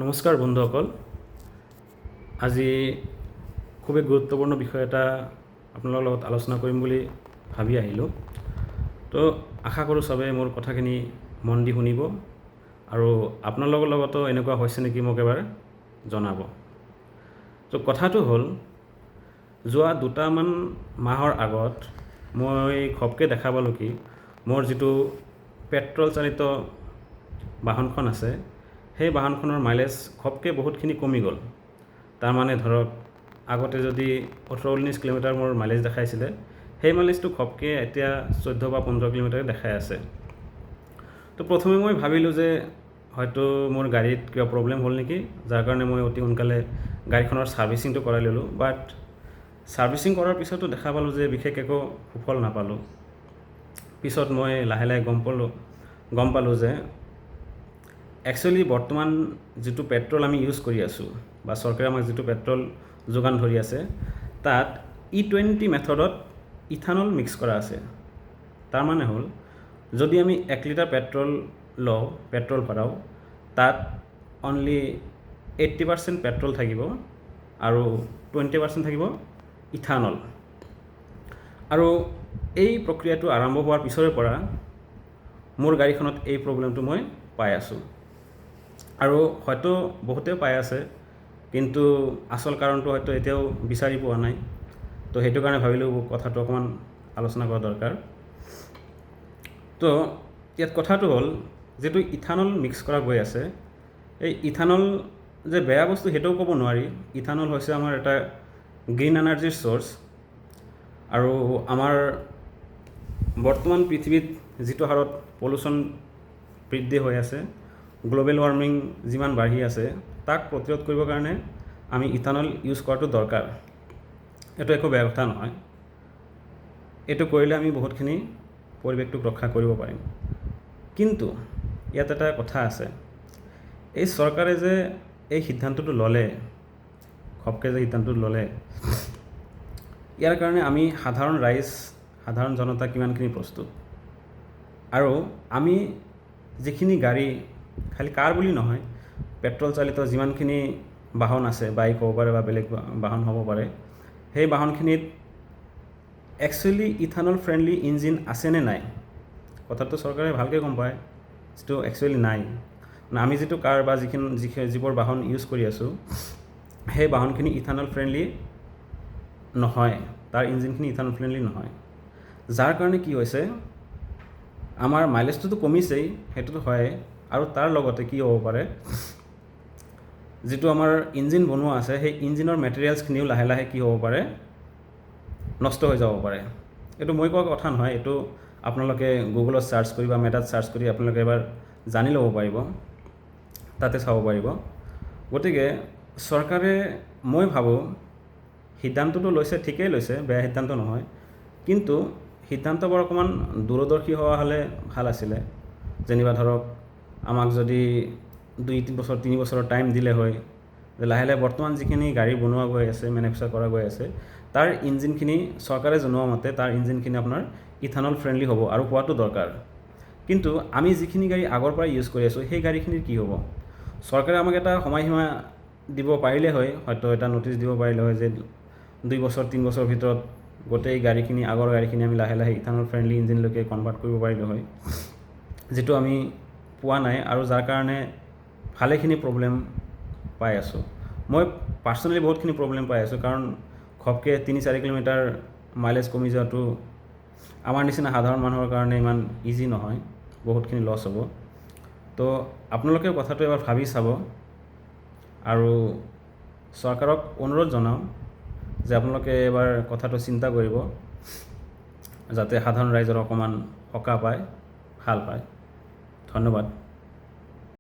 নমস্কাৰ বন্ধুসকল, আজি খুবেই গুৰুত্বপূৰ্ণ বিষয় এটা আপোনালোকৰ লগত আলোচনা কৰিম বুলি ভাবি আহিলোঁ। তো আশা কৰোঁ চবে মোৰ কথাখিনি মন দি শুনিব আৰু আপোনালোকৰ লগতো এনেকুৱা হৈছে নেকি মোক এবাৰ জনাব। তো কথাটো হ'ল, যোৱা দুটামান মাহৰ আগত মই ঘপকৈ দেখা পালোঁ কি মোৰ যিটো পেট্ৰল চালিত বাহনখন আছে, সেই বাহনখনৰ মাইলেজ ঘপকৈ বহুতখিনি কমি গ'ল। তাৰমানে ধৰক আগতে যদি 18-19 কিলোমিটাৰ মোৰ মাইলেজ দেখাইছিলে, সেই মাইলেজটো ঘপকৈ এতিয়া 14 বা 15 কিলোমিটাৰ দেখাই আছে। তো প্ৰথমে মই ভাবিলোঁ যে হয়তো মোৰ গাড়ীত কিবা প্ৰব্লেম হ'ল নেকি, যাৰ কাৰণে মই অতি সোনকালে গাড়ীখনৰ ছাৰ্ভিচিংটো কৰাই ল'লোঁ। বাট ছাৰ্ভিচিং কৰাৰ পিছতো দেখা পালোঁ যে বিশেষ একো সুফল নাপালোঁ। পিছত মই লাহে লাহে গম পালোঁ যে একচুৱেলি বৰ্তমান যিটো পেট্ৰল আমি ইউজ কৰি আছোঁ বা চৰকাৰে আমাক যিটো পেট্ৰল যোগান ধৰি আছে, তাত E20 মেথডত ইথানল মিক্স কৰা আছে। তাৰমানে হ'ল, যদি আমি 1 লিটাৰ পেট্ৰল ভৰাওঁ, তাত অনলি 80% পেট্ৰল থাকিব আৰু 20% থাকিব ইথানল। আৰু এই প্ৰক্ৰিয়াটো আৰম্ভ হোৱাৰ পিছৰে পৰা মোৰ গাড়ীখনত এই প্ৰব্লেমটো মই পাই আছোঁ। আৰু হয়তো বহুতেও পাই আছে, কিন্তু আচল কাৰণটো হয়তো এতিয়াও বিচাৰি পোৱা নাই। তো সেইটো কাৰণে ভাবিলোঁ কথাটো অকণমান আলোচনা কৰা দৰকাৰ। তো ইয়াত কথাটো হ'ল, যিটো ইথানল মিক্স কৰা গৈ আছে, এই ইথানল যে বেয়া বস্তু সেইটোও ক'ব নোৱাৰি। ইথানল হৈছে আমাৰ এটা গ্ৰীণ এনাৰ্জিৰ চ'ৰ্চ। আৰু আমাৰ বৰ্তমান পৃথিৱীত যিটো হাৰত পলিউশ্যন বৃদ্ধি হৈ আছে, গ্ল'বেল ৱাৰ্মিং যিমান বাঢ়ি আছে, তাক প্ৰতিৰোধ কৰিবৰ কাৰণে আমি ইথানল ইউজ কৰাটো দৰকাৰ। এইটো একো বেয়া কথা নহয়। এইটো কৰিলে আমি বহুতখিনি পৰিৱেশটোক ৰক্ষা কৰিব পাৰিম। কিন্তু ইয়াত এটা কথা আছে, এই চৰকাৰে যে এই সিদ্ধান্তটো ল'লে, ঘপকৈ যে সিদ্ধান্তটো ল'লে, ইয়াৰ কাৰণে আমি সাধাৰণ জনতা কিমানখিনি প্ৰস্তুত। আৰু আমি যিখিনি গাড়ী, খালি কাৰ বুলি নহয়, পেট্ৰল চালিত যিমানখিনি বাহন আছে, বাইক হ'ব পাৰে বা বেলেগ বাহন হ'ব পাৰে, সেই বাহনখিনিত একচুৱেলি ইথানল ফ্ৰেণ্ডলি ইঞ্জিন আছেনে নাই, কথাটো চৰকাৰে ভালকৈ গম পায়, যিটো একচুৱেলি নাই। আমি যিটো কাৰ বা যিবোৰ বাহন ইউজ কৰি আছোঁ, সেই বাহনখিনি ইথানল ফ্ৰেণ্ডলি নহয়, তাৰ ইঞ্জিনখিনি ইথানল ফ্ৰেণ্ডলি নহয়। যাৰ কাৰণে কি হৈছে, আমাৰ মাইলেজটোতো কমিছেই, সেইটোতো হয়, আৰু তাৰ লগতে কি হ'ব পাৰে, যিটো আমাৰ ইঞ্জিন বনোৱা আছে, সেই ইঞ্জিনৰ মেটেৰিয়েলছখিনিও লাহে লাহে কি হ'ব পাৰে, নষ্ট হৈ যাব পাৰে। এইটো মই কোৱা কথা নহয়, এইটো আপোনালোকে গুগলত ছাৰ্চ কৰি বা মেটাত ছাৰ্চ কৰি আপোনালোকে এবাৰ জানি ল'ব পাৰিব, তাতে চাব পাৰিব। গতিকে চৰকাৰে, মই ভাবোঁ সিদ্ধান্তটো লৈছে, ঠিকেই লৈছে, বেয়া সিদ্ধান্ত নহয়, কিন্তু সিদ্ধান্তবোৰ অকণমান দূৰদৰ্শী হোৱা হ'লে ভাল আছিলে। যেনিবা ধৰক আমাক যদি 2-3 বছৰ 3 বছৰৰ টাইম দিলে হয়, যে লাহে লাহে বৰ্তমান যিখিনি গাড়ী বনোৱা গৈ আছে, মেনুফেকচাৰ কৰা গৈ আছে, তাৰ ইঞ্জিনখিনি চৰকাৰে জনোৱা মতে তাৰ ইঞ্জিনখিনি আপোনাৰ ইথানল ফ্ৰেণ্ডলি হ'ব আৰু হোৱাটো দৰকাৰ। কিন্তু আমি যিখিনি গাড়ী আগৰ পৰা ইউজ কৰি আছোঁ, সেই গাড়ীখিনিৰ কি হ'ব? চৰকাৰে আমাক এটা সময়সীমা দিব পাৰিলে হয়, হয়তো এটা নটিচ দিব পাৰিলে হয় যে 2 বছৰ 3 বছৰৰ ভিতৰত গোটেই গাড়ীখিনি, আগৰ গাড়ীখিনি আমি লাহে লাহে ইথানল ফ্ৰেণ্ডলি ইঞ্জিনলৈকে কনভাৰ্ট কৰিব পাৰিলোঁ হয়, যিটো আমি পোৱা নাই, আৰু যাৰ কাৰণে ভালেখিনি প্ৰব্লেম পাই আছোঁ। মই পাৰ্চনেলি বহুতখিনি প্ৰব্লেম পাই আছোঁ, কাৰণ ঘপকৈ 3-4 কিলোমিটাৰ মাইলেজ কমি যোৱাটো আমাৰ নিচিনা সাধাৰণ মানুহৰ কাৰণে ইমান ইজি নহয়, বহুতখিনি লছ হ'ব। তো আপোনালোকেও কথাটো এবাৰ ভাবি চাব আৰু চৰকাৰক অনুৰোধ জনাওঁ যে আপোনালোকে এবাৰ কথাটো চিন্তা কৰিব, যাতে সাধাৰণ ৰাইজৰ অকণমান সকাহ পায়, ভাল পায়। ধন্যবাদ।